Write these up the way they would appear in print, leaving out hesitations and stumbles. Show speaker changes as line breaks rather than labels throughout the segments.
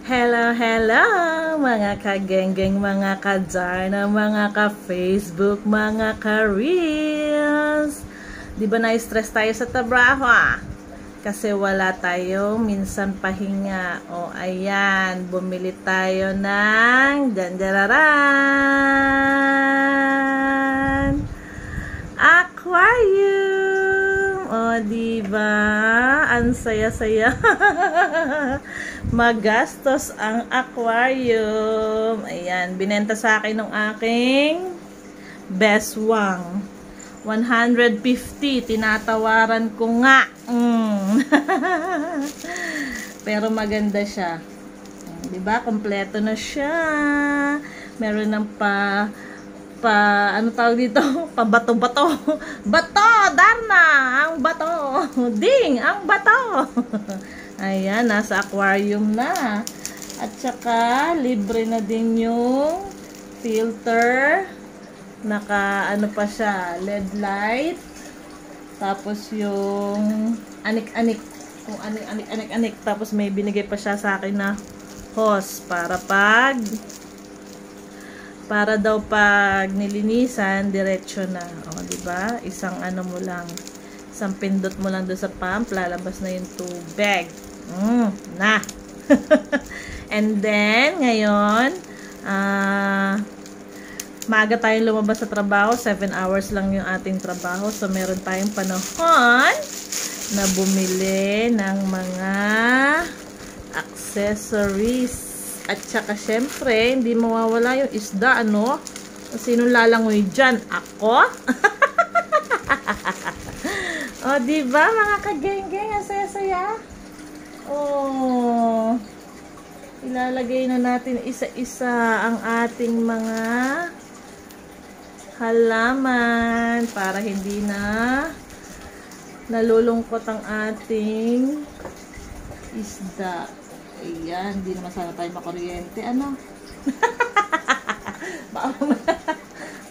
Hello, hello mga kagenggeng, mga kadarna, mga ka-Facebook, mga ka-reels. Di ba na-stress tayo sa trabaho kasi wala tayo minsan pahinga. O ayan, bumili tayo ng dandararan aquarium. O diba, ang saya-saya. Magastos ang aquarium. Ayan, binenta sa akin ng aking beswang. 150, tinatawaran ko nga. Pero maganda siya. 'Di ba? Kompleto na siya. Meron ng ano tawag dito? Pabato-bato. Bato, Darna, ang bato. Ding, ang bato. Ayan, nasa aquarium na. At saka, libre na din yung filter. Naka, ano pa siya, LED light. Tapos yung anik-anik. Kung anik-anik. Tapos may binigay pa siya sa akin na hose. Para daw pag nilinisan, diretso na. O, diba? Isang ano mo lang. Isang pindot mo lang doon sa pump. Lalabas na yung tubig. Na. And then, ngayon, maaga tayong lumabas sa trabaho. 7 hours lang yung ating trabaho. So, meron tayong panahon na bumili ng mga accessories. At saka, syempre, hindi mawawala yung isda, ano? Sinong lalangoy dyan? Ako? O, diba, mga kagenggeng? Ang saya-saya. Oh, ilalagay na natin isa-isa ang ating mga halaman para hindi na nalulungkot ang ating isda. Ayan, hindi naman sana tayo makuryente. Ano? Baka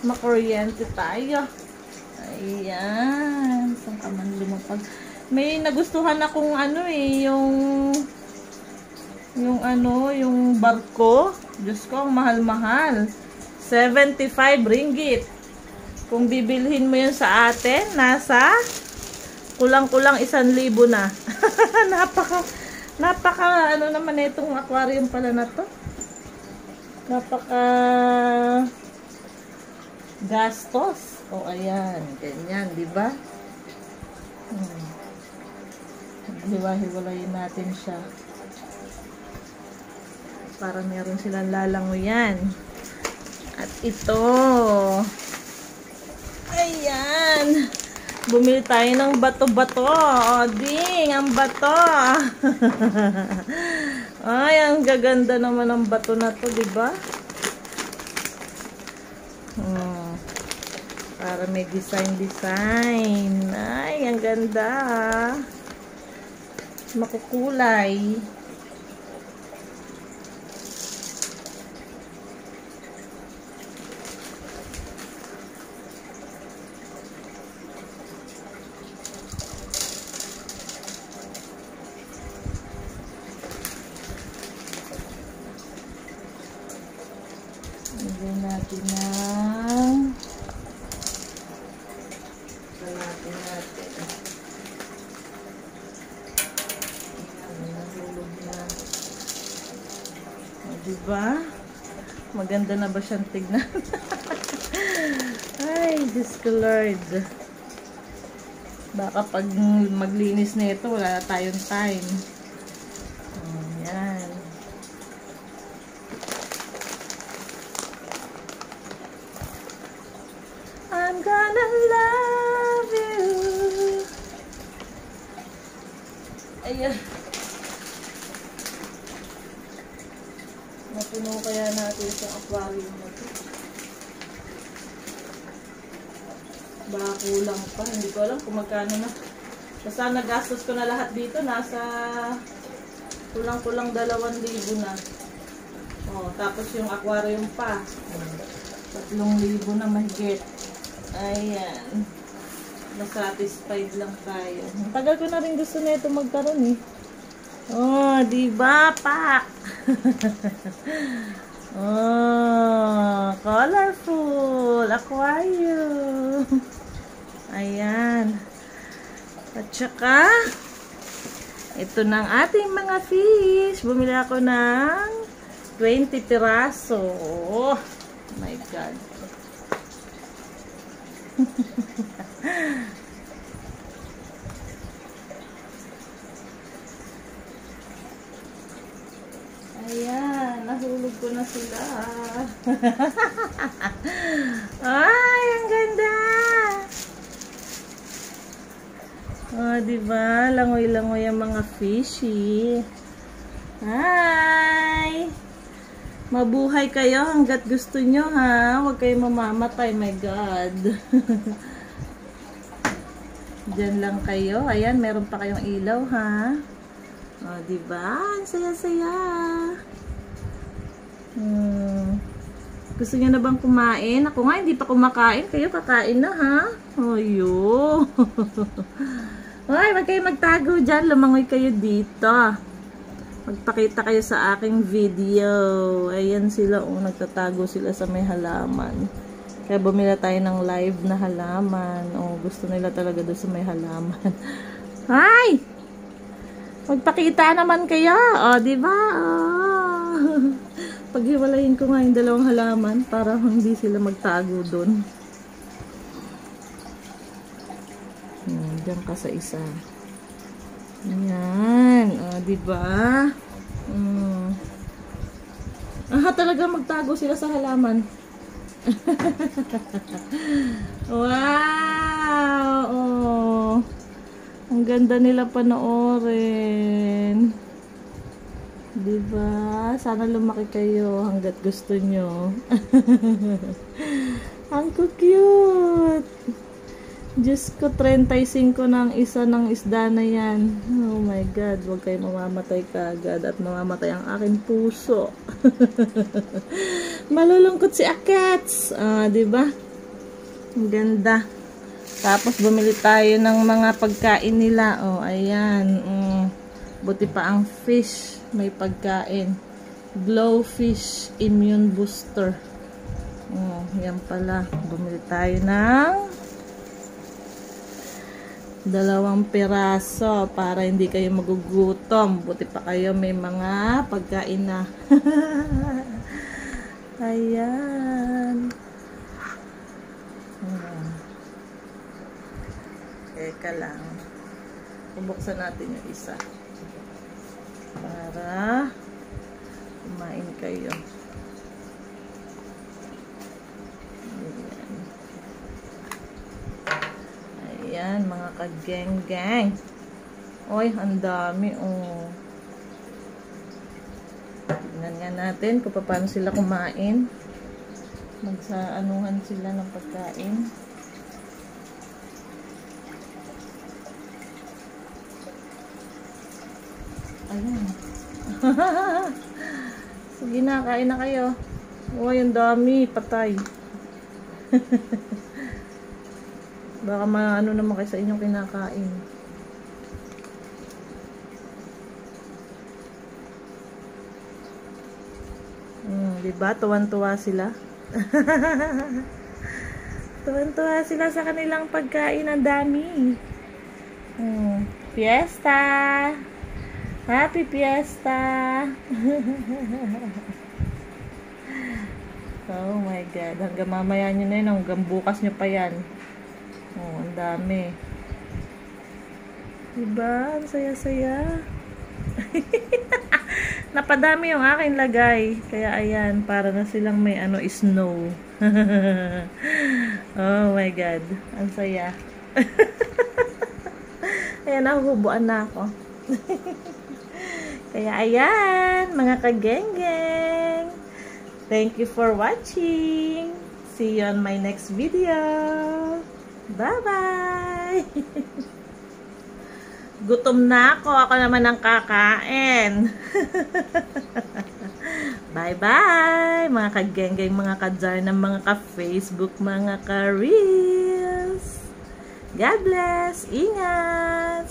makuryente tayo. Ayan, saan ka man lumapag. May nagustuhan akong ano yung barko. Diyos ko, ang mahal-mahal. 75 ringgit. Kung bibilhin mo yun sa atin, nasa kulang-kulang 1,000 na. Napaka ano naman itong aquarium pala na to. Napaka gastos. O ayan, ganyan, di ba? Hiwa-hiwalayin natin siya para meron silang lalangoyan. At ito, ayan, bumili tayo ng bato-bato. O ding, ang bato. Ay, ang gaganda naman ng bato na to, diba? Para may design. Ay, ang ganda. Makukulay. Lagyan natin ng diba? Maganda na ba siyang tignan? Ay, Diyos ko Lord. Baka pag maglinis na ito, wala na tayong time. Ayan. I'm gonna love you. Ayan. Napuno kaya natin sa aquarium na ito. Baka kulang pa. Hindi ko alam kung magkano na. Basta nagastos ko na lahat dito. Nasa kulang-kulang 2,000 na. O, tapos yung aquarium pa. 3,000 na mahigit. Ayan. Na-satisfied lang tayo. Ang tagal ko na rin gusto na ito magkaroon eh. Oh, diba, pak? Oh, colorful aquarium. Ayan. At saka, ito ng ating mga fish. Bumili ako ng 20 piraso. Oh my God. Ayan, nahulog ko na sila. Ay, ang ganda. Oh, diba? Langoy-langoy ang mga fishy. Hi! Mabuhay kayo hanggat gusto nyo, ha? Huwag kayo mamamatay, my God. Diyan lang kayo. Ayan, meron pa kayong ilaw, ha? O, diba? Ang saya-saya. Gusto niyo na bang kumain? Ako nga, hindi pa kumakain. Kayo kakain na, ha? Oyo. Hoy, wag kayo magtago dyan. Lumangoy kayo dito. Magpakita kayo sa aking video. Ayan sila. Oh, nagtatago sila sa may halaman. Kaya bumila tayo ng live na halaman. Oh, gusto nila talaga doon sa may halaman. Hi! Magpakita naman kayo. Oh, diba? Oh. Paghiwalayin ko nga yung dalawang halaman para hindi sila magtago doon. Diyan ka sa isa. Ayan. O, diba? Talaga magtago sila sa halaman. Wow! Oh. Ang ganda nila panoorin. Diba? Sana lumaki kayo hanggat gusto nyo. Ang cute! Diyos ko, 35 ng isa ng isda na yan. Oh my God, huwag kayo mamamatay kagad at mamamatay ang aking puso. Malulungkot si Akets. Diba? Ang ganda. Tapos bumili tayo ng mga pagkain nila. Oh, ayan. Buti pa ang fish. May pagkain. Glowfish Immune Booster. Oh, yan pala. Bumili tayo ng 2 piraso para hindi kayo magugutom. Buti pa kayo may mga pagkain na. Ayan. Teka lang. Bubuksan natin yung isa. Para kumain kayo. Ayan, mga kageng-gang. Oy, ang dami, oh. Tignan nga natin kung paano sila kumain. Magsaanuhan sila ng pagkain. Ayan. Sige na, kain na kayo. Oy, ang dami, patay. Baka maano naman kayo sa inyong kinakain. Diba? Tuwan-tuwa sila. Tuwan-tuwa sila sa kanilang pagkain. Ang dami. Fiesta! Happy Fiesta! Oh my God. Hanggang mamaya nyo na yun. Hanggang bukas nyo pa yan. Oh, ang dami. Diba? Ang saya-saya. Napadami yung aking lagay. Kaya ayan, para na silang may snow. Oh my God. Ang saya. Ayan, nahuhubuan na ako. Kaya ayan, mga kageng-geng. Thank you for watching. See you on my next video. Bye-bye! Gutom na ako. Ako naman ang kakain. Bye-bye! Mga kageng-geng, mga kadjar ng mga ka-Facebook, mga ka-reels. God bless! Ingat!